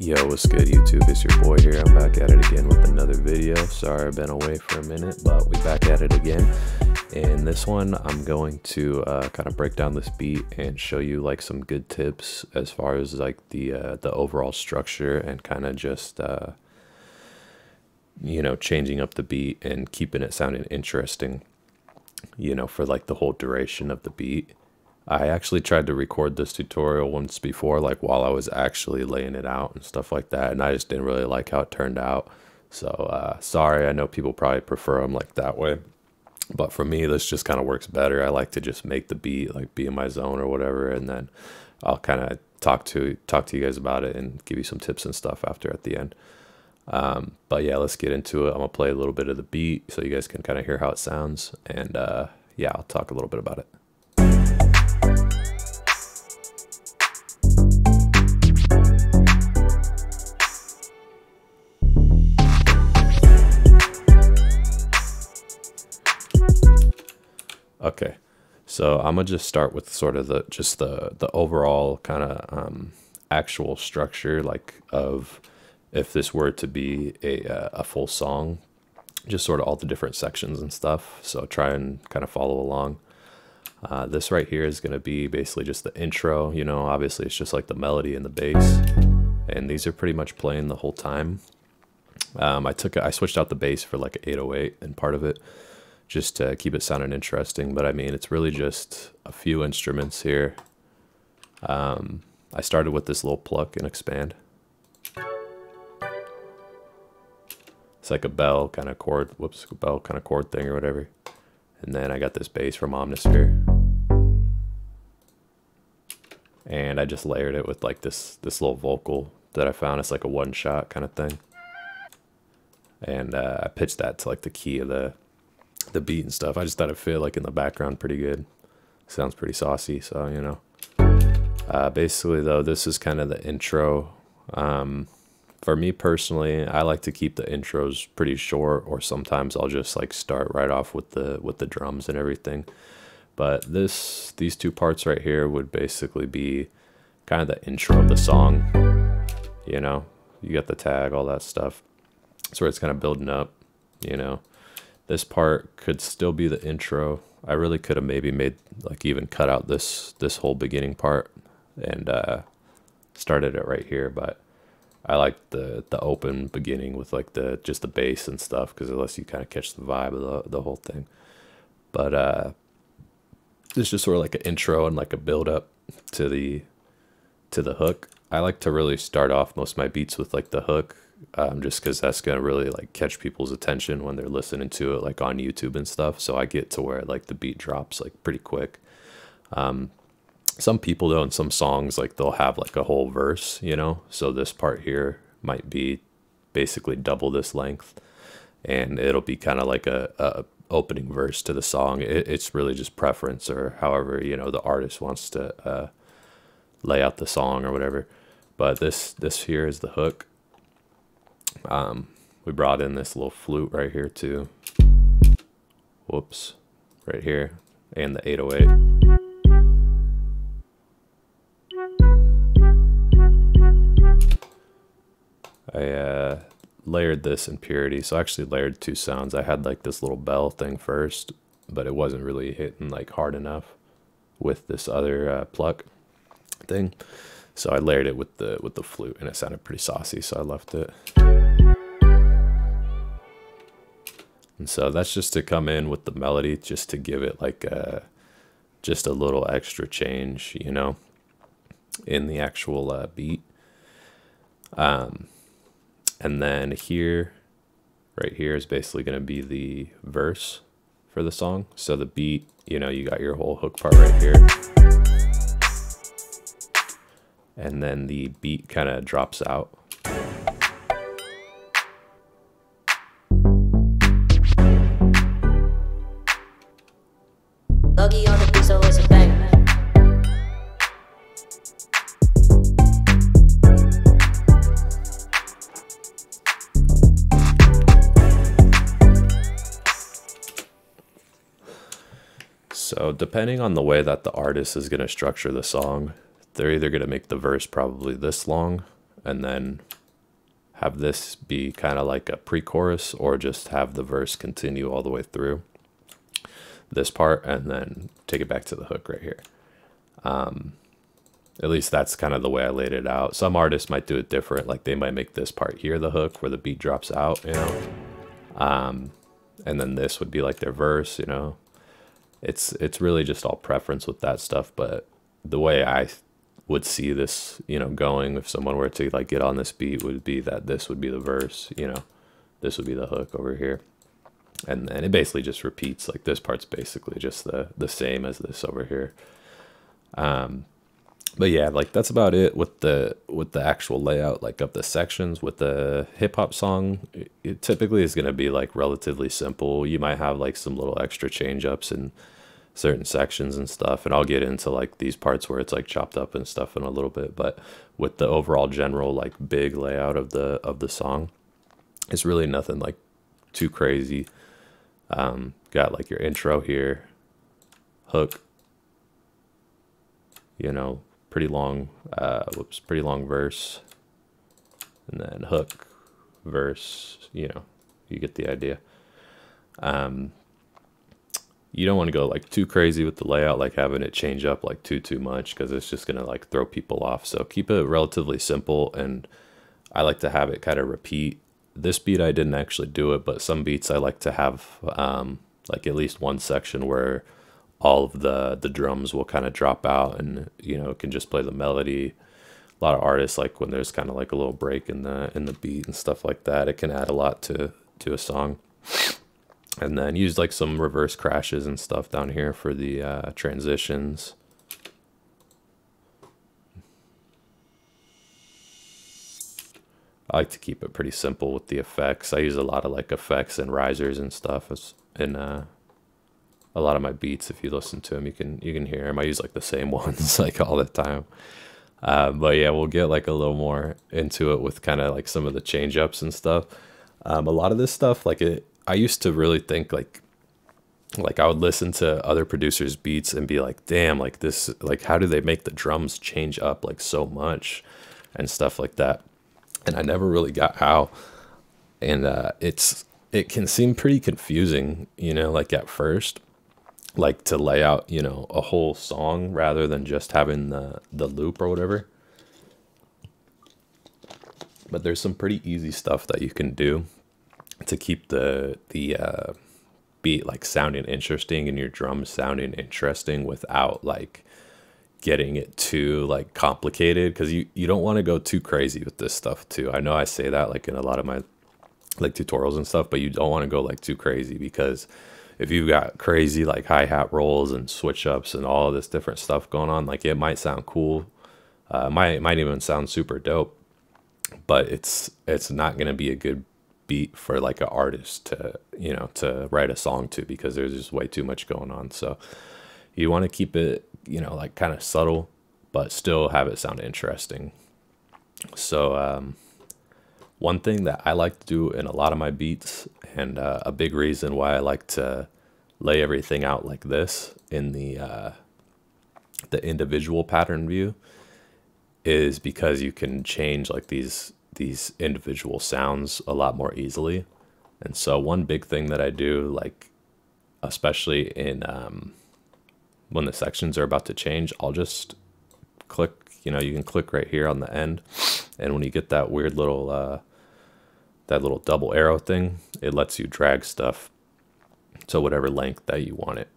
Yo, what's good YouTube? It's your boy here. I'm back at it again with another video. Sorry I've been away for a minute, but we back at it again. In this one, I'm going to kind of break down this beat and show you like some good tips as far as like the overall structure and kind of just you know, changing up the beat and keeping it sounding interesting, you know, for like the whole duration of the beat. I actually tried to record this tutorial once before, like while I was actually laying it out and stuff like that, and I just didn't really like how it turned out. So sorry, I know people probably prefer them like that way, but for me this just kind of works better. I like to just make the beat like be in my zone or whatever, and then I'll kind of talk to you guys about it and give you some tips and stuff after at the end. But yeah, let's get into it. I'm gonna play a little bit of the beat so you guys can kind of hear how it sounds, and yeah, I'll talk a little bit about it. Okay, so I'm gonna just start with sort of the overall kind of actual structure, like of if this were to be a full song, just sort of all the different sections and stuff. So try and kind of follow along. This right here is gonna be basically just the intro. You know, obviously it's just like the melody and the bass, and these are pretty much playing the whole time. I switched out the bass for like an 808 and part of it, just to keep it sounding interesting. But I mean, it's really just a few instruments here. I started with this little pluck and expand. It's like a bell kind of chord, bell kind of chord thing or whatever. And then I got this bass from Omnisphere. And I just layered it with like this little vocal that I found. It's like a one shot kind of thing. And I pitched that to like the key of the beat and stuff. I just thought it fit like in the background pretty good. Sounds pretty saucy, so you know. Basically though, this is kind of the intro. For me personally, I like to keep the intros pretty short, or sometimes I'll just like start right off with the drums and everything. But these two parts right here would basically be kind of the intro of the song. You know, you got the tag, all that stuff. That's where it's kind of building up, you know. This part could still be the intro. I really could have maybe made like even cut out this whole beginning part and started it right here, but I like the open beginning with like just the bass and stuff, because it lets you kind of catch the vibe of the whole thing. But it's just sort of like an intro and like a build up to the hook. I like to really start off most of my beats with like the hook, just because that's gonna really like catch people's attention when they're listening to it like on YouTube and stuff. So I get to where like the beat drops like pretty quick. Some people though, in some songs, like they'll have like a whole verse, you know, so this part here might be basically double this length, and it'll be kind of like a opening verse to the song. It's really just preference, or however, you know, the artist wants to lay out the song or whatever. But this here is the hook. We brought in this little flute right here too. Whoops, right here, and the 808. I layered this in purity, so I actually layered two sounds. I had like this little bell thing first, but it wasn't really hitting like hard enough with this other pluck thing, so I layered it with the flute, and it sounded pretty saucy, so I left it. And so that's just to come in with the melody, just to give it like just a little extra change, you know, in the actual beat. And then here, right here is basically going to be the verse for the song. So the beat, you know, you got your whole hook part right here. And then the beat kind of drops out. Logi on the beat, so it's a bang. So depending on the way that the artist is going to structure the song, they're either going to make the verse probably this long, and then have this be kind of like a pre-chorus, or just have the verse continue all the way through this part and then take it back to the hook right here. At least that's kind of the way I laid it out. Some artists might do it different, like they might make this part here the hook where the beat drops out, you know, and then this would be like their verse, you know. It's really just all preference with that stuff, but the way I would see this, you know, going, if someone were to like get on this beat, would be that this would be the verse, you know, this would be the hook over here, and then it basically just repeats. Like this part's basically just the same as this over here. But yeah, like that's about it with the actual layout, like of the sections. With the hip hop song, it typically is going to be like relatively simple. You might have like some little extra change ups in certain sections and stuff, and I'll get into like these parts where it's like chopped up and stuff in a little bit. But with the overall general like big layout of the song, it's really nothing like too crazy. Got like your intro here, hook, you know, pretty long verse, and then hook, verse, you know, you get the idea. You don't want to go like too crazy with the layout, like having it change up like too much, because it's just gonna like throw people off. So keep it relatively simple, and I like to have it kind of repeat. This beat I didn't actually do it, but some beats I like to have like at least one section where all of the drums will kind of drop out, and you know, it can just play the melody. A lot of artists like when there's kind of like a little break in the beat and stuff like that. It can add a lot to a song. And then use like some reverse crashes and stuff down here for the transitions. I like to keep it pretty simple with the effects. I use a lot of like effects and risers and stuff in a lot of my beats. If you listen to them, you can hear them. I use like the same ones like all the time. But yeah, we'll get like a little more into it with kind of like some of the change ups and stuff. A lot of this stuff, like I used to really think like I would listen to other producers' beats and be like, damn, like this, like how do they make the drums change up like so much and stuff like that. And I never really got how. And it can seem pretty confusing, you know, like at first, like to lay out, you know, a whole song rather than just having the loop or whatever. But there's some pretty easy stuff that you can do to keep the beat like sounding interesting and your drums sounding interesting without like getting it too like complicated, because you don't want to go too crazy with this stuff too. I know I say that like in a lot of my like tutorials and stuff, but you don't want to go like too crazy, because if you've got crazy like hi-hat rolls and switch ups and all of this different stuff going on, like it might sound cool, might even sound super dope, but it's not going to be a good beat for like an artist to, you know, to write a song to, because there's just way too much going on. So you want to keep it, you know, like kind of subtle, but still have it sound interesting. So one thing that I like to do in a lot of my beats, and a big reason why I like to lay everything out like this in the individual pattern view, is because you can change like these individual sounds a lot more easily. And so one big thing that I do, like especially in when the sections are about to change, I'll just click, you know, you can click right here on the end, and when you get that weird little that little double arrow thing, it lets you drag stuff to whatever length that you want it.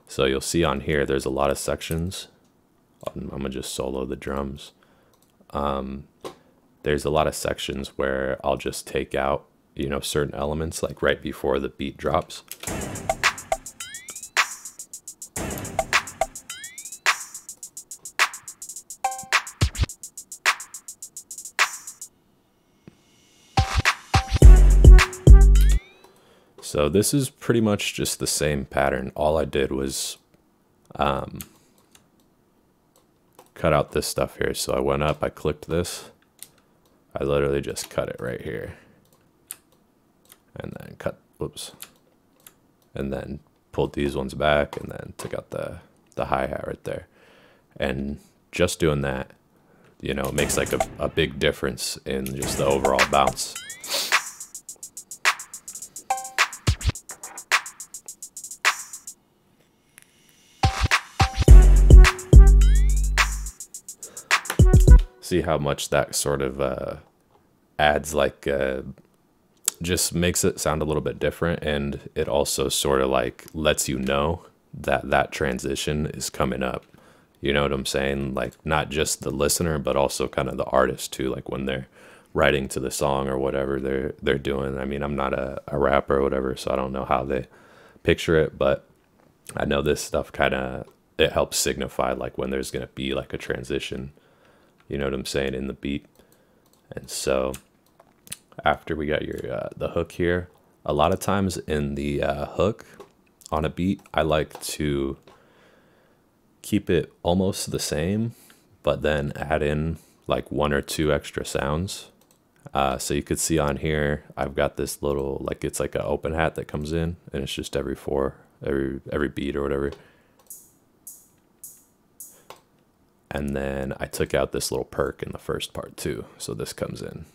So you'll see on here there's a lot of sections. I'm gonna just solo the drums. There's a lot of sections where I'll just take out, you know, certain elements like right before the beat drops. So this is pretty much just the same pattern. All I did was cut out this stuff here. So I went up, I clicked this. I literally just cut it right here. And then cut, whoops. And then pulled these ones back, and then took out the hi-hat right there. And just doing that you know, it makes like a big difference in just the overall bounce. See how much that sort of adds like just makes it sound a little bit different, and it also sort of like lets you know that that transition is coming up. You know what I'm saying? Like not just the listener, but also kind of the artist too. Like when they're writing to the song or whatever they're doing. I mean, I'm not a rapper or whatever, so I don't know how they picture it, but I know this stuff kind of, it helps signify like when there's gonna be like a transition. You know what I'm saying, in the beat. And so after we got your the hook here, a lot of times in the hook on a beat, I like to keep it almost the same, but then add in like 1 or 2 extra sounds. So you could see on here, I've got this little, like it's like an open hat that comes in, and it's just every beat or whatever. And then I took out this little perk in the first part too. So this comes in.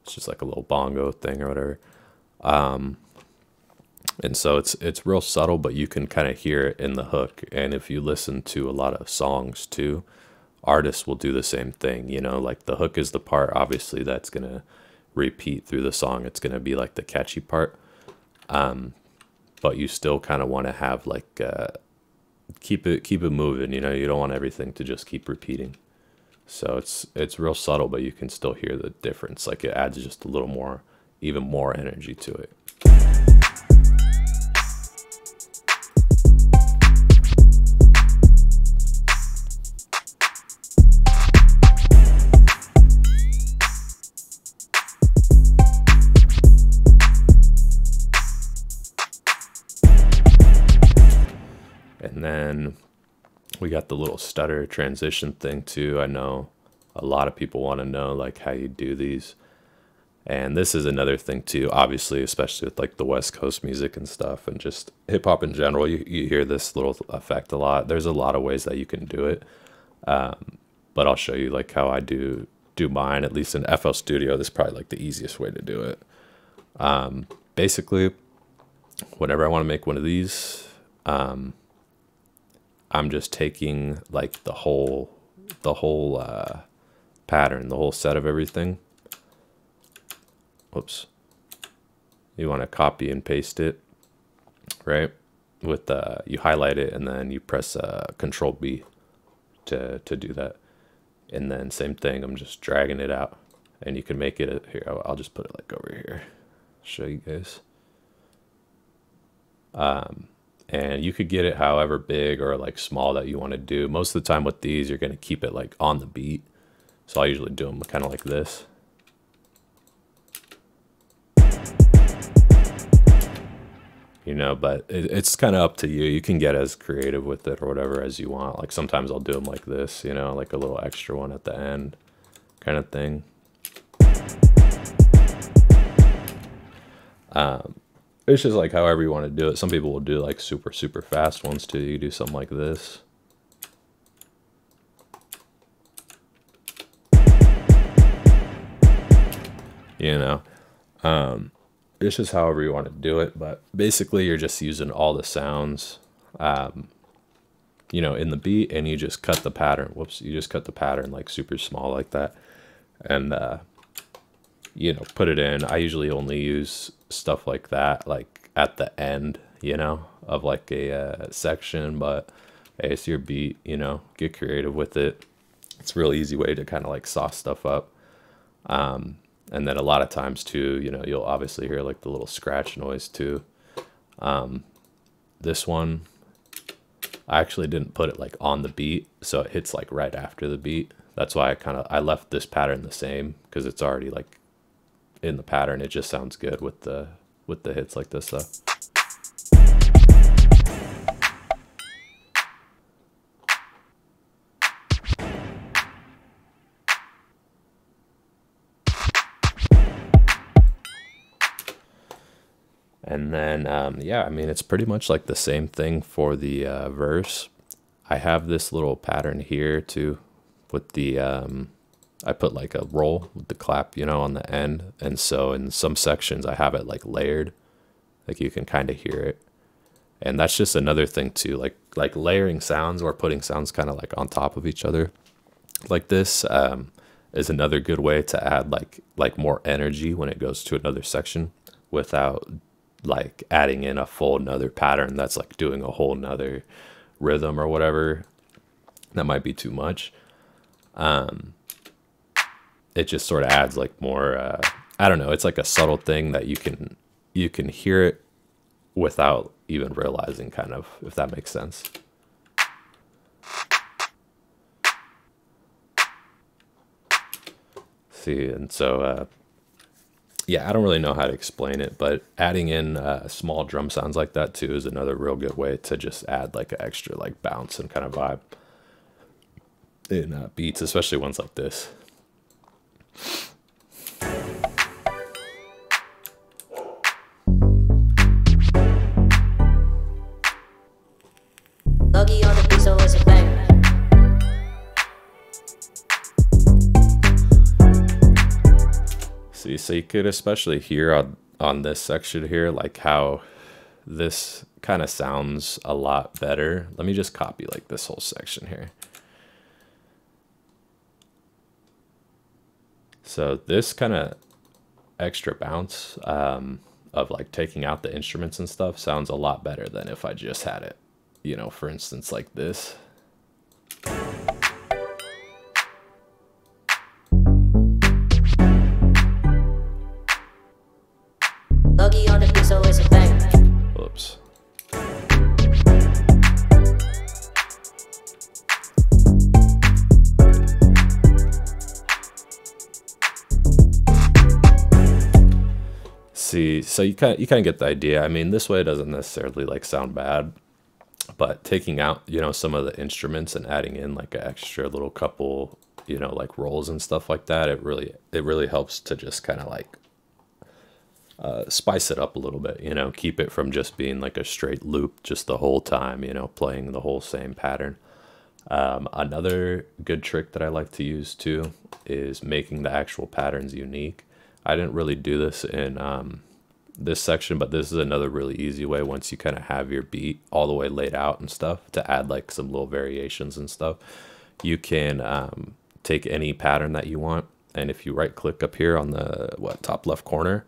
It's just like a little bongo thing or whatever. And so it's real subtle, but you can kind of hear it in the hook. And if you listen to a lot of songs too, artists will do the same thing. You know, like the hook is the part, obviously, that's going to repeat through the song. It's going to be like the catchy part. But you still kind of want to have like, keep it moving. You know, you don't want everything to just keep repeating. So it's real subtle, but you can still hear the difference. Like it adds just a little more, even more energy to it. And then we got the little stutter transition thing too. I know a lot of people want to know like how you do these. And this is another thing too, obviously, especially with like the West Coast music and stuff and just hip hop in general. You hear this little effect a lot. There's a lot of ways that you can do it. But I'll show you like how I do mine, at least in FL Studio. This is probably like the easiest way to do it. Basically, whenever I want to make one of these, I'm just taking like the whole pattern, the whole set of everything. Whoops. You want to copy and paste it, right? With you highlight it and then you press Control B to do that. And then same thing, I'm just dragging it out, and you can make it here. I'll just put it like over here. Show you guys. And you could get it however big or like small that you want to do. Most of the time with these, you're going to keep it like on the beat. So I usually do them kind of like this. You know, but it's kind of up to you. You can get as creative with it or whatever as you want. Like sometimes I'll do them like this, you know, like a little extra one at the end kind of thing. It's just like however you want to do it. Some people will do like super fast ones too. You do something like this. You know, it's just however you want to do it. But basically you're just using all the sounds, you know, in the beat, and you just cut the pattern. Whoops. You just cut the pattern like super small like that. And, you know, put it in. I usually only use stuff like that, like at the end, you know, of like a section. But hey, it's your beat, you know, get creative with it. It's a real easy way to kind of like sauce stuff up. And then a lot of times too, you know, you'll obviously hear like the little scratch noise too. This one, I actually didn't put it like on the beat, so it hits like right after the beat. That's why I left this pattern the same, because it's already like in the pattern. It just sounds good with the hits like this though. And then, yeah, I mean, it's pretty much like the same thing for the verse. I have this little pattern here too, with the I put like a roll with the clap, you know, on the end. And so in some sections I have it like layered, like you can kind of hear it. And that's just another thing too, like layering sounds or putting sounds kind of like on top of each other like this is another good way to add like more energy when it goes to another section without like adding in a full another pattern that's like doing a whole nother rhythm or whatever. That might be too much. It just sort of adds like more I don't know, it's like a subtle thing that you can hear it without even realizing, kind of, if that makes sense. See, and so yeah, I don't really know how to explain it, but adding in small drum sounds like that too is another real good way to just add like an extra like bounce and kind of vibe in beats, especially ones like this. Loggy on the beat, so it's a bang. See, so you could especially hear on this section here, like how this kind of sounds a lot better. Let me just copy like this whole section here. So this kind of extra bounce of like taking out the instruments and stuff sounds a lot better than if I just had it, you know, for instance, like this. Loggy on the beat, so it's a bang. Whoops. See, so you kind of get the idea. I mean, this way it doesn't necessarily like sound bad, but taking out, you know, some of the instruments and adding in like an extra little couple, you know, like rolls and stuff like that, it really helps to just kind of like spice it up a little bit, you know, keep it from just being like a straight loop just the whole time, you know, playing the whole same pattern. Another good trick that I like to use too is making the actual patterns unique. I didn't really do this in this section, but this is another really easy way once you kind of have your beat all the way laid out and stuff to add like some little variations and stuff. You can take any pattern that you want, and if you right click up here on the top left corner,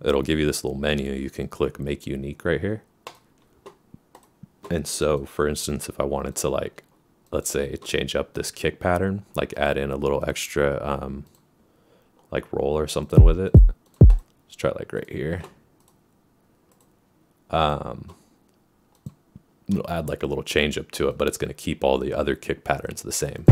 it'll give you this little menu. You can click make unique right here. And so for instance, if I wanted to like, let's say change up this kick pattern, like add in a little extra like roll or something with it. Let's try like right here. It'll add like a little change up to it, but it's going to keep all the other kick patterns the same.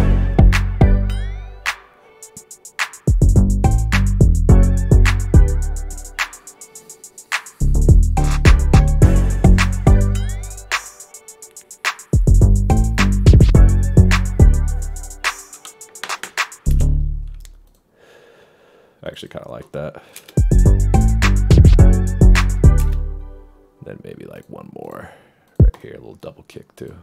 I actually kind of like that. Then maybe like one more right here, a little double kick too.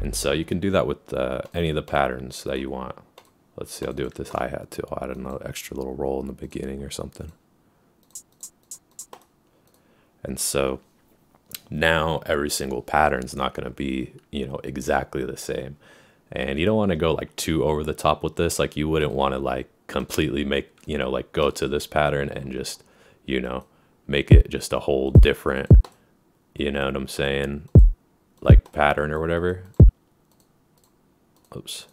And so you can do that with any of the patterns that you want. Let's see, I'll do it with this hi-hat too. I'll add another extra little roll in the beginning or something. And so now every single pattern is not going to be, you know, exactly the same. And you don't want to go like too over the top with this. Like you wouldn't want to like completely make, you know, like go to this pattern and just, you know, make it just a whole different, you know what I'm saying, like pattern or whatever. Oops.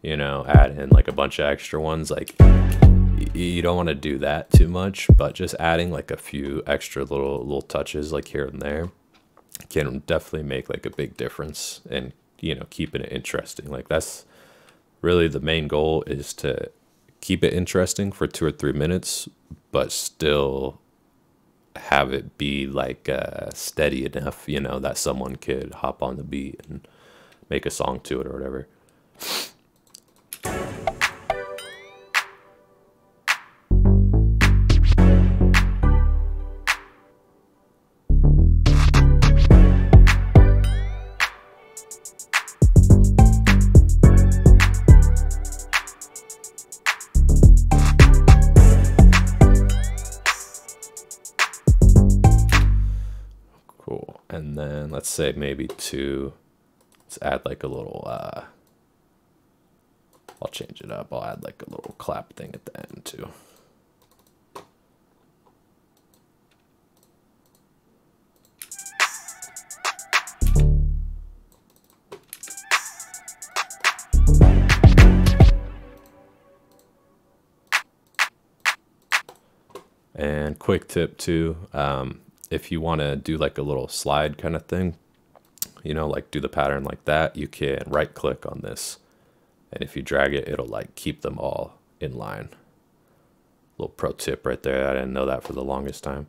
You know, add in like a bunch of extra ones. Like you don't want to do that too much, but just adding like a few extra little touches like here and there can definitely make like a big difference in, you know, keeping it interesting. Like that's really the main goal, is to keep it interesting for 2 or 3 minutes, but still have it be like steady enough, you know, that someone could hop on the beat and make a song to it or whatever. and let's say maybe 2. Let's add like a little, I'll change it up. I'll add like a little clap thing at the end too. And quick tip too, if you want to do like a little slide kind of thing, you know, like do the pattern like that, you can right click on this. And if you drag it, it'll like keep them all in line. Little pro tip right there. I didn't know that for the longest time.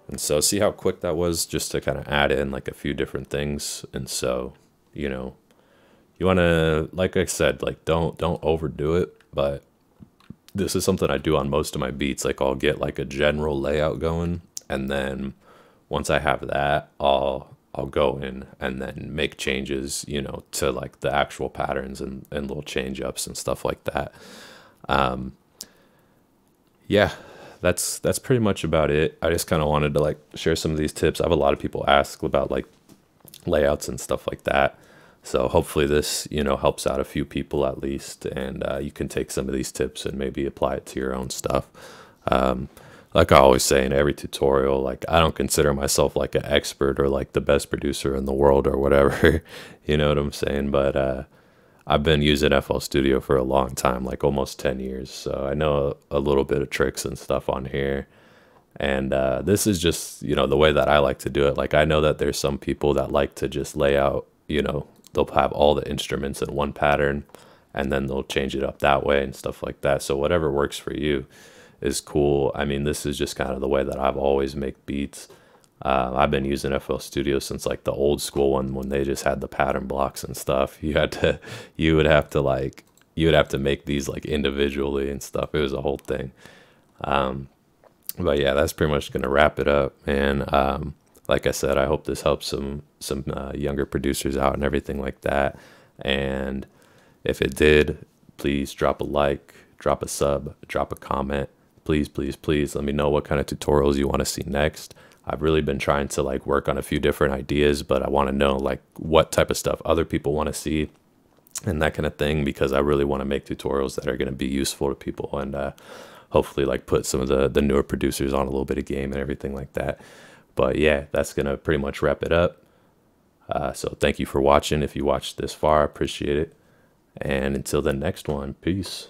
And so see how quick that was, just to kind of add in like a few different things. And so, you know, you want to, like I said, like don't overdo it, but this is something I do on most of my beats. Like I'll get like a general layout going, and then once I have that, I'll go in and then make changes, you know, to like the actual patterns and little change ups and stuff like that. Yeah, that's pretty much about it. I just kind of wanted to like share some of these tips. I have a lot of people ask about like layouts and stuff like that. So hopefully this, you know, helps out a few people at least, and you can take some of these tips and maybe apply it to your own stuff. Like I always say in every tutorial, like I don't consider myself like an expert or like the best producer in the world or whatever, you know what I'm saying? But I've been using FL Studio for a long time, like almost 10 years. So I know a little bit of tricks and stuff on here. And this is just, you know, the way that I like to do it. Like I know that there's some people that like to just lay out, you know, they'll have all the instruments in one pattern and then they'll change it up that way and stuff like that. So whatever works for you is cool. I mean, this is just kind of the way that I've always made beats. I've been using FL Studio since like the old school one, when they just had the pattern blocks and stuff. You would have to make these like individually and stuff. It was a whole thing. But yeah, that's pretty much gonna wrap it up. And like I said, I hope this helps some younger producers out and everything like that. And if it did, please drop a like, drop a sub, drop a comment. Please, please, please let me know what kind of tutorials you want to see next. I've really been trying to like work on a few different ideas, but I want to know like what type of stuff other people want to see and that kind of thing, because I really want to make tutorials that are going to be useful to people, and hopefully like put some of the newer producers on a little bit of game and everything like that. But yeah, that's going to pretty much wrap it up. So thank you for watching. If you watched this far, I appreciate it. And until the next one, peace.